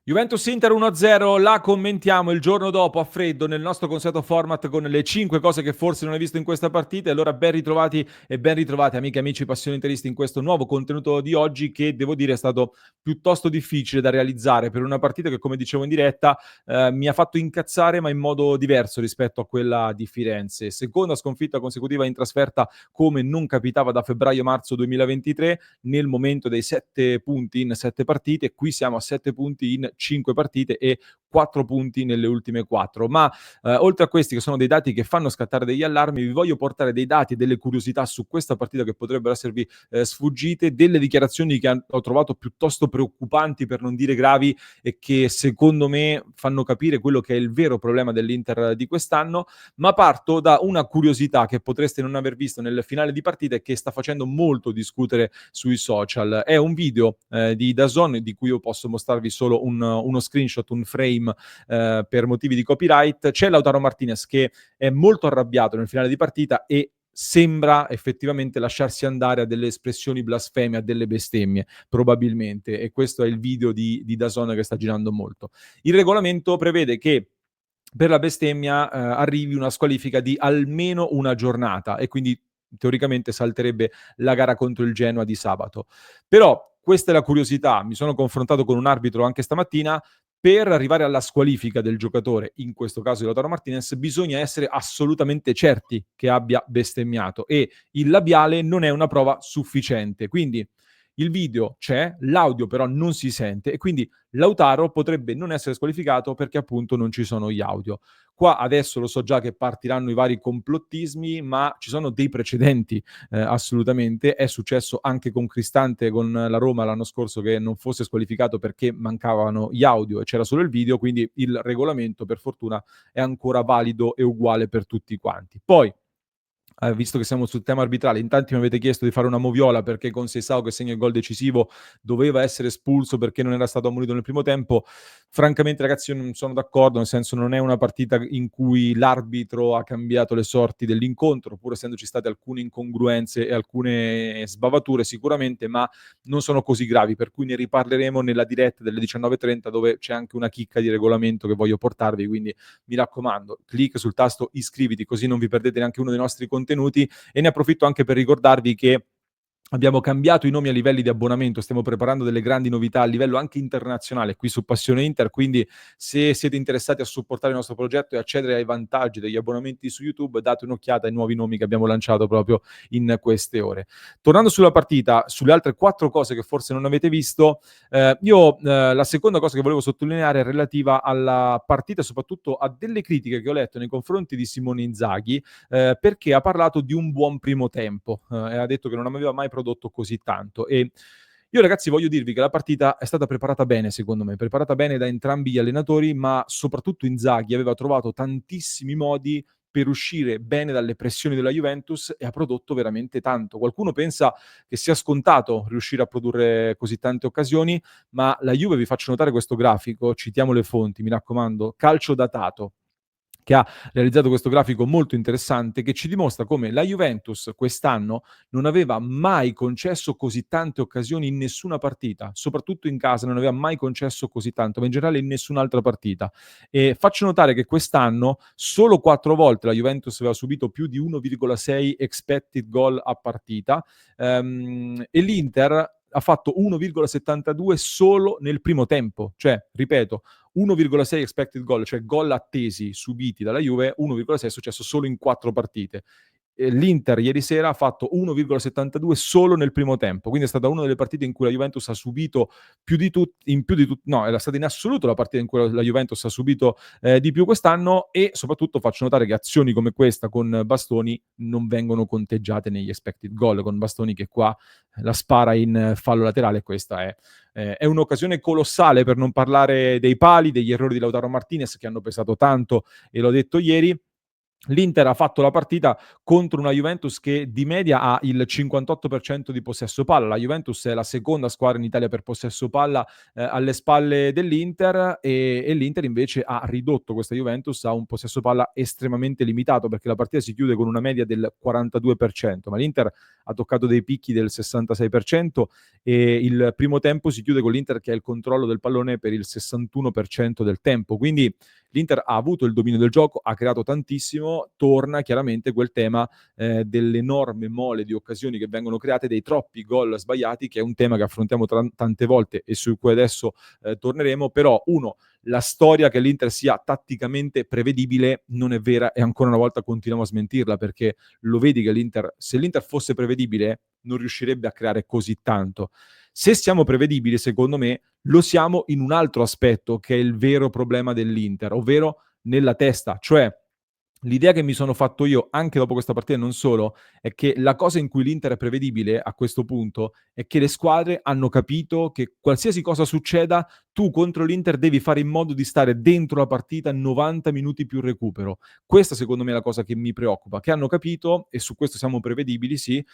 Juventus-Inter 1-0, la commentiamo il giorno dopo a freddo nel nostro consueto format con le 5 cose che forse non hai visto in questa partita. E allora ben ritrovati e ben ritrovate amiche e amici passioni interisti in questo nuovo contenuto di oggi che devo dire è stato piuttosto difficile da realizzare per una partita che, come dicevo in diretta, mi ha fatto incazzare ma in modo diverso rispetto a quella di Firenze. Seconda sconfitta consecutiva in trasferta come non capitava da febbraio-marzo 2023 nel momento dei 7 punti in 7 partite. Qui siamo a 7 punti in 5 partite e 4 punti nelle ultime 4. Ma oltre a questi che sono dei dati che fanno scattare degli allarmi, vi voglio portare dei dati e delle curiosità su questa partita che potrebbero esservi sfuggite, delle dichiarazioni che ho trovato piuttosto preoccupanti per non dire gravi e che secondo me fanno capire quello che è il vero problema dell'Inter di quest'anno. Ma parto da una curiosità che potreste non aver visto nel finale di partita e che sta facendo molto discutere sui social. È un video di DAZN di cui io posso mostrarvi solo uno screenshot, un frame per motivi di copyright. C'è Lautaro Martinez che è molto arrabbiato nel finale di partita e sembra effettivamente lasciarsi andare a delle espressioni blasfeme, a delle bestemmie, probabilmente. E questo è il video di DAZN che sta girando molto. Il regolamento prevede che per la bestemmia arrivi una squalifica di almeno una giornata e quindi teoricamente salterebbe la gara contro il Genoa di sabato. Però questa è la curiosità, mi sono confrontato con un arbitro anche stamattina, per arrivare alla squalifica del giocatore, in questo caso di Lautaro Martinez, bisogna essere assolutamente certi che abbia bestemmiato e il labiale non è una prova sufficiente. Quindi il video c'è, l'audio però non si sente e quindi Lautaro potrebbe non essere squalificato perché appunto non ci sono gli audio. Qua adesso lo so già che partiranno i vari complottismi, ma ci sono dei precedenti assolutamente. È successo anche con Cristante con la Roma l'anno scorso che non fosse squalificato perché mancavano gli audio e c'era solo il video, quindi il regolamento per fortuna è ancora valido e uguale per tutti quanti. Poi visto che siamo sul tema arbitrale, in tanti mi avete chiesto di fare una moviola perché con Seisao che segna il gol decisivo doveva essere espulso perché non era stato ammonito nel primo tempo. Francamente, ragazzi, io non sono d'accordo, nel senso non è una partita in cui l'arbitro ha cambiato le sorti dell'incontro, pur essendoci state alcune incongruenze e alcune sbavature sicuramente, ma non sono così gravi, per cui ne riparleremo nella diretta delle 19:30 dove c'è anche una chicca di regolamento che voglio portarvi, quindi mi raccomando, clic sul tasto iscriviti così non vi perdete neanche uno dei nostri contenuti e ne approfitto anche per ricordarvi che abbiamo cambiato i nomi a livelli di abbonamento, stiamo preparando delle grandi novità a livello anche internazionale qui su Passione Inter, quindi se siete interessati a supportare il nostro progetto e accedere ai vantaggi degli abbonamenti su YouTube, date un'occhiata ai nuovi nomi che abbiamo lanciato proprio in queste ore. Tornando sulla partita, sulle altre 4 cose che forse non avete visto, la seconda cosa che volevo sottolineare è relativa alla partita e soprattutto a delle critiche che ho letto nei confronti di Simone Inzaghi, perché ha parlato di un buon primo tempo e ha detto che non aveva mai prodotto così tanto. E io ragazzi voglio dirvi che la partita è stata preparata bene secondo me, preparata bene da entrambi gli allenatori, ma soprattutto Inzaghi aveva trovato tantissimi modi per uscire bene dalle pressioni della Juventus e ha prodotto veramente tanto. Qualcuno pensa che sia scontato riuscire a produrre così tante occasioni, ma la Juve, vi faccio notare questo grafico, citiamo le fonti, mi raccomando, Calcio Datato, che ha realizzato questo grafico molto interessante che ci dimostra come la Juventus quest'anno non aveva mai concesso così tante occasioni in nessuna partita, soprattutto in casa non aveva mai concesso così tanto, ma in generale in nessun'altra partita. E faccio notare che quest'anno solo 4 volte la Juventus aveva subito più di 1,6 expected goal a partita e l'Inter ha fatto 1,72 solo nel primo tempo, cioè ripeto 1,6 expected goal, cioè gol attesi subiti dalla Juve, 1,6 è successo solo in 4 partite. L'Inter ieri sera ha fatto 1,72 solo nel primo tempo, quindi è stata una delle partite in cui la Juventus ha subito no, era stata in assoluto la partita in cui la Juventus ha subito di più quest'anno e soprattutto faccio notare che azioni come questa con Bastoni non vengono conteggiate negli expected goal, con Bastoni che qua la spara in fallo laterale, questa è un'occasione colossale per non parlare dei pali, degli errori di Lautaro Martinez che hanno pesato tanto e l'ho detto ieri. L'Inter ha fatto la partita contro una Juventus che di media ha il 58% di possesso palla. La Juventus è la seconda squadra in Italia per possesso palla alle spalle dell'Inter e l'Inter invece ha ridotto questa Juventus a un possesso palla estremamente limitato perché la partita si chiude con una media del 42%, ma l'Inter ha toccato dei picchi del 66% e il primo tempo si chiude con l'Inter che ha il controllo del pallone per il 61% del tempo. Quindi l'Inter ha avuto il dominio del gioco, ha creato tantissimo, torna chiaramente quel tema dell'enorme mole di occasioni che vengono create, dei troppi gol sbagliati, che è un tema che affrontiamo tante volte e su cui adesso torneremo, però uno, la storia che l'Inter sia tatticamente prevedibile non è vera e ancora una volta continuiamo a smentirla perché lo vedi che l'Inter, se l'Inter fosse prevedibile non riuscirebbe a creare così tanto. Se siamo prevedibili, secondo me, lo siamo in un altro aspetto che è il vero problema dell'Inter, ovvero nella testa, cioè l'idea che mi sono fatto io anche dopo questa partita e non solo, è che la cosa in cui l'Inter è prevedibile a questo punto è che le squadre hanno capito che qualsiasi cosa succeda, tu contro l'Inter devi fare in modo di stare dentro la partita 90 minuti più recupero. Questa secondo me è la cosa che mi preoccupa, che hanno capito, e su questo siamo prevedibili, sì,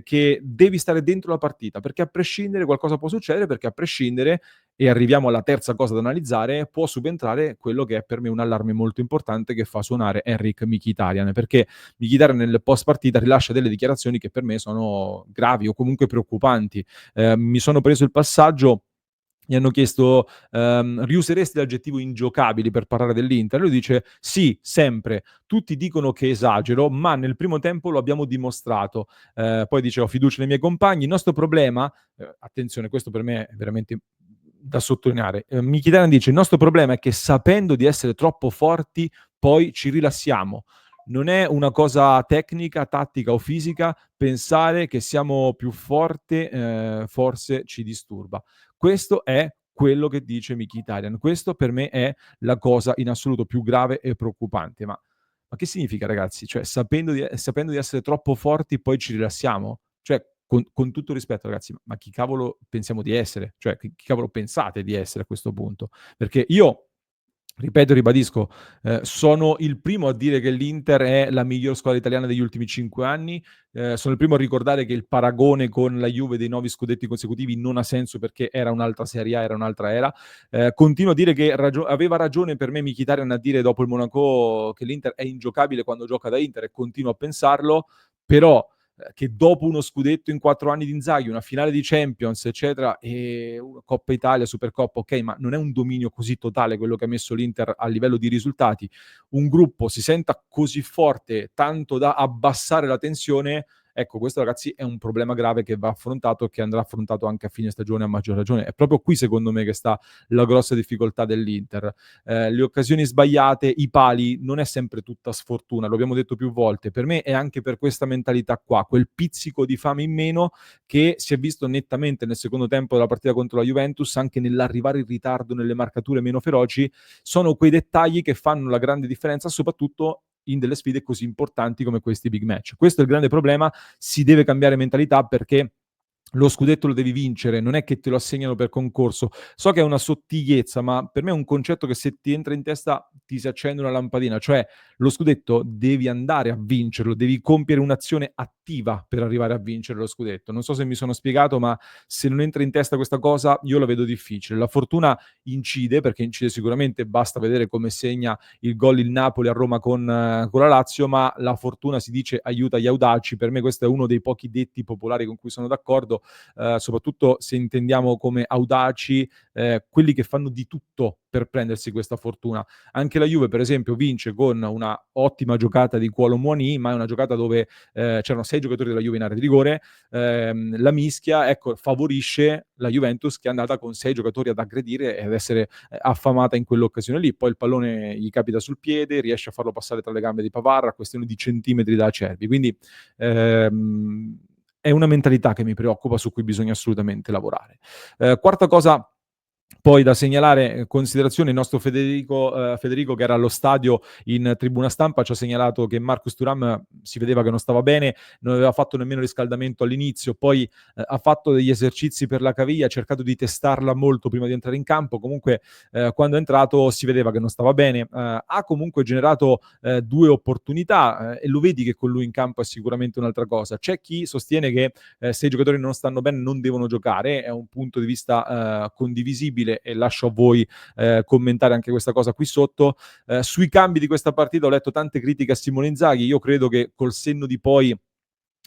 che devi stare dentro la partita, perché a prescindere qualcosa può succedere, perché a prescindere e arriviamo alla terza cosa da analizzare, può subentrare quello che è per me un allarme molto importante che fa suonare Henrikh Mkhitaryan, perché Mkhitaryan nel post partita rilascia delle dichiarazioni che per me sono gravi o comunque preoccupanti. Mi sono preso il passaggio, gli hanno chiesto riuseresti l'aggettivo ingiocabili per parlare dell'Inter? Lui dice sì, sempre. Tutti dicono che esagero, ma nel primo tempo lo abbiamo dimostrato. Poi dice ho fiducia nei miei compagni. Il nostro problema, attenzione, questo per me è veramente da sottolineare. Mkhitaryan dice il nostro problema è che sapendo di essere troppo forti poi ci rilassiamo. Non è una cosa tecnica, tattica o fisica, pensare che siamo più forte forse ci disturba. Questo è quello che dice Mkhitaryan. Questo per me è la cosa in assoluto più grave e preoccupante. Ma che significa, ragazzi? Cioè, sapendo di essere troppo forti, poi ci rilassiamo? Cioè, con tutto rispetto, ragazzi, ma chi cavolo pensiamo di essere? Cioè, chi cavolo pensate di essere a questo punto? Perché io ripeto e ribadisco, sono il primo a dire che l'Inter è la miglior squadra italiana degli ultimi 5 anni, sono il primo a ricordare che il paragone con la Juve dei 9 scudetti consecutivi non ha senso perché era un'altra Serie A, era un'altra era. Continuo a dire che aveva ragione per me Mkhitaryan a dire dopo il Monaco che l'Inter è ingiocabile quando gioca da Inter e continuo a pensarlo, però che dopo uno scudetto in 4 anni di Inzaghi, una finale di Champions, eccetera, e Coppa Italia, Supercoppa, ok, ma non è un dominio così totale quello che ha messo l'Inter a livello di risultati. Un gruppo si senta così forte, tanto da abbassare la tensione. Ecco, questo ragazzi è un problema grave che va affrontato e che andrà affrontato anche a fine stagione a maggior ragione. È proprio qui secondo me che sta la grossa difficoltà dell'Inter. Le occasioni sbagliate, i pali, non è sempre tutta sfortuna, lo abbiamo detto più volte. Per me è anche per questa mentalità qua, quel pizzico di fame in meno che si è visto nettamente nel secondo tempo della partita contro la Juventus, anche nell'arrivare in ritardo, nelle marcature meno feroci, sono quei dettagli che fanno la grande differenza, soprattutto in delle sfide così importanti come questi big match. Questo è il grande problema, si deve cambiare mentalità perché lo scudetto lo devi vincere, non è che te lo assegnano per concorso. So che è una sottigliezza, ma per me è un concetto che se ti entra in testa ti si accende una lampadina, cioè lo scudetto devi andare a vincerlo, devi compiere un'azione attiva per arrivare a vincere lo scudetto. Non so se mi sono spiegato, ma se non entra in testa questa cosa io la vedo difficile. La fortuna incide, perché incide sicuramente, basta vedere come segna il gol il Napoli a Roma con la Lazio, ma la fortuna si dice aiuta gli audaci. Per me questo è uno dei pochi detti popolari con cui sono d'accordo, soprattutto se intendiamo come audaci quelli che fanno di tutto per prendersi questa fortuna. Anche la Juve, per esempio, vince con una ottima giocata di Kolo Muani, ma è una giocata dove c'erano 6 giocatori della Juve in area di rigore. La mischia, ecco, favorisce la Juventus che è andata con 6 giocatori ad aggredire ed essere affamata in quell'occasione lì. Poi il pallone gli capita sul piede, riesce a farlo passare tra le gambe di Pavard, a questione di centimetri da Acerbi. Quindi è una mentalità che mi preoccupa, su cui bisogna assolutamente lavorare. Quarta cosa Poi da segnalare, considerazione, il nostro Federico che era allo stadio in tribuna stampa ci ha segnalato che Marcus Thuram si vedeva che non stava bene, non aveva fatto nemmeno riscaldamento all'inizio, poi ha fatto degli esercizi per la caviglia, ha cercato di testarla molto prima di entrare in campo, comunque quando è entrato si vedeva che non stava bene, ha comunque generato 2 opportunità, e lo vedi che con lui in campo è sicuramente un'altra cosa. C'è chi sostiene che se i giocatori non stanno bene non devono giocare, è un punto di vista condivisibile e lascio a voi commentare anche questa cosa qui sotto. Sui cambi di questa partita ho letto tante critiche a Simone Inzaghi, io credo che col senno di poi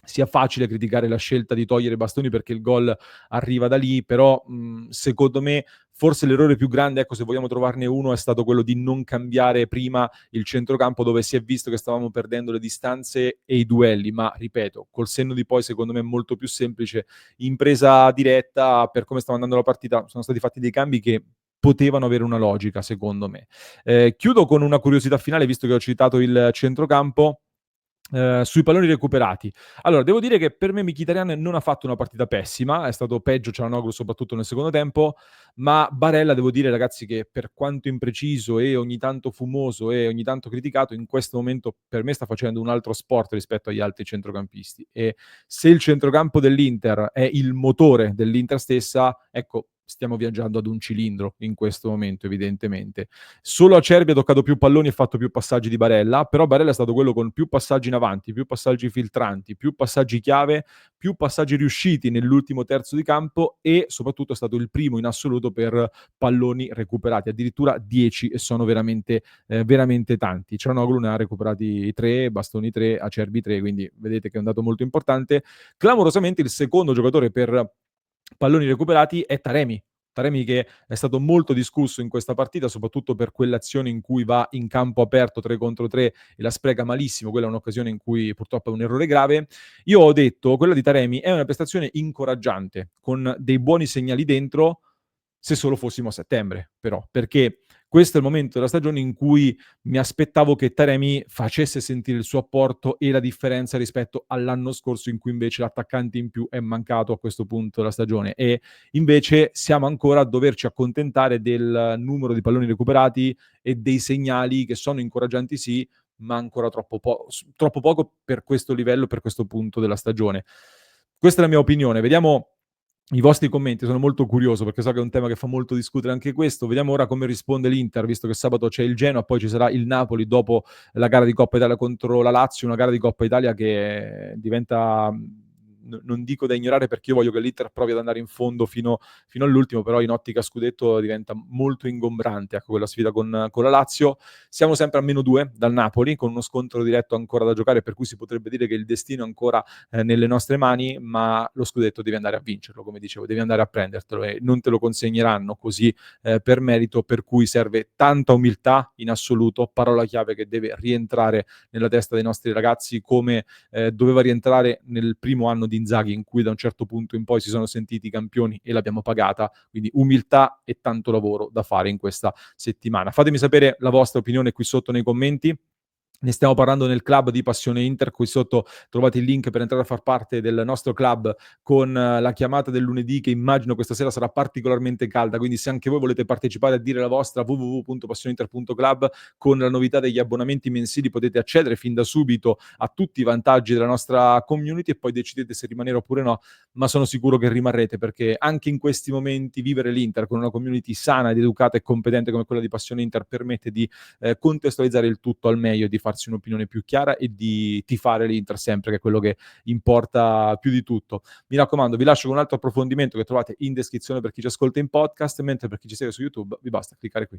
sia facile criticare la scelta di togliere Bastoni perché il gol arriva da lì, però secondo me forse l'errore più grande, ecco, se vogliamo trovarne uno, è stato quello di non cambiare prima il centrocampo, dove si è visto che stavamo perdendo le distanze e i duelli, ma ripeto, col senno di poi secondo me è molto più semplice. In presa diretta, per come stava andando la partita, sono stati fatti dei cambi che potevano avere una logica, secondo me. Chiudo con una curiosità finale, visto che ho citato il centrocampo. Sui palloni recuperati. Allora, devo dire che per me Mkhitaryan non ha fatto una partita pessima, è stato peggio Çalhanoğlu soprattutto nel secondo tempo, ma Barella devo dire ragazzi che per quanto impreciso e ogni tanto fumoso e ogni tanto criticato, in questo momento per me sta facendo un altro sport rispetto agli altri centrocampisti e se il centrocampo dell'Inter è il motore dell'Inter stessa, ecco, stiamo viaggiando ad un cilindro in questo momento evidentemente. Solo Acerbi ha toccato più palloni e fatto più passaggi di Barella, però Barella è stato quello con più passaggi in avanti, più passaggi filtranti, più passaggi chiave, più passaggi riusciti nell'ultimo terzo di campo e soprattutto è stato il primo in assoluto per palloni recuperati, addirittura 10 e sono veramente tanti. Çalhanoğlu ne ha recuperati 3, Bastoni 3, Acerbi 3, quindi vedete che è un dato molto importante. Clamorosamente il secondo giocatore per palloni recuperati è Taremi. Taremi che è stato molto discusso in questa partita, soprattutto per quell'azione in cui va in campo aperto 3 contro 3 e la spreca malissimo, quella è un'occasione in cui purtroppo è un errore grave. Io ho detto, quella di Taremi è una prestazione incoraggiante, con dei buoni segnali dentro, se solo fossimo a settembre però, perché questo è il momento della stagione in cui mi aspettavo che Taremi facesse sentire il suo apporto e la differenza rispetto all'anno scorso in cui invece l'attaccante in più è mancato a questo punto della stagione e invece siamo ancora a doverci accontentare del numero di palloni recuperati e dei segnali che sono incoraggianti sì, ma ancora troppo poco per questo livello, per questo punto della stagione. Questa è la mia opinione, vediamo i vostri commenti, sono molto curioso perché so che è un tema che fa molto discutere anche questo. Vediamo ora come risponde l'Inter, visto che sabato c'è il Genoa, poi ci sarà il Napoli dopo la gara di Coppa Italia contro la Lazio, una gara di Coppa Italia che diventa, non dico da ignorare perché io voglio che l'Inter provi ad andare in fondo fino all'ultimo, però in ottica scudetto diventa molto ingombrante, ecco, quella sfida con la Lazio. Siamo sempre a -2 dal Napoli, con uno scontro diretto ancora da giocare, per cui si potrebbe dire che il destino è ancora nelle nostre mani, ma lo scudetto devi andare a vincerlo, come dicevo, devi andare a prendertelo e non te lo consegneranno così per merito, per cui serve tanta umiltà in assoluto, parola chiave che deve rientrare nella testa dei nostri ragazzi come doveva rientrare nel primo anno di Inzaghi in cui da un certo punto in poi si sono sentiti campioni e l'abbiamo pagata, quindi umiltà e tanto lavoro da fare in questa settimana. Fatemi sapere la vostra opinione qui sotto nei commenti. Ne stiamo parlando nel club di Passione Inter, qui sotto trovate il link per entrare a far parte del nostro club con la chiamata del lunedì che immagino questa sera sarà particolarmente calda, quindi se anche voi volete partecipare a dire la vostra www.passioneinter.club con la novità degli abbonamenti mensili potete accedere fin da subito a tutti i vantaggi della nostra community e poi decidete se rimanere oppure no, ma sono sicuro che rimarrete perché anche in questi momenti vivere l'Inter con una community sana ed educata e competente come quella di Passione Inter permette di contestualizzare il tutto al meglio, di farsi un'opinione più chiara e di tifare l'Inter sempre, che è quello che importa più di tutto. Mi raccomando, vi lascio con un altro approfondimento che trovate in descrizione per chi ci ascolta in podcast, mentre per chi ci segue su YouTube vi basta cliccare qui.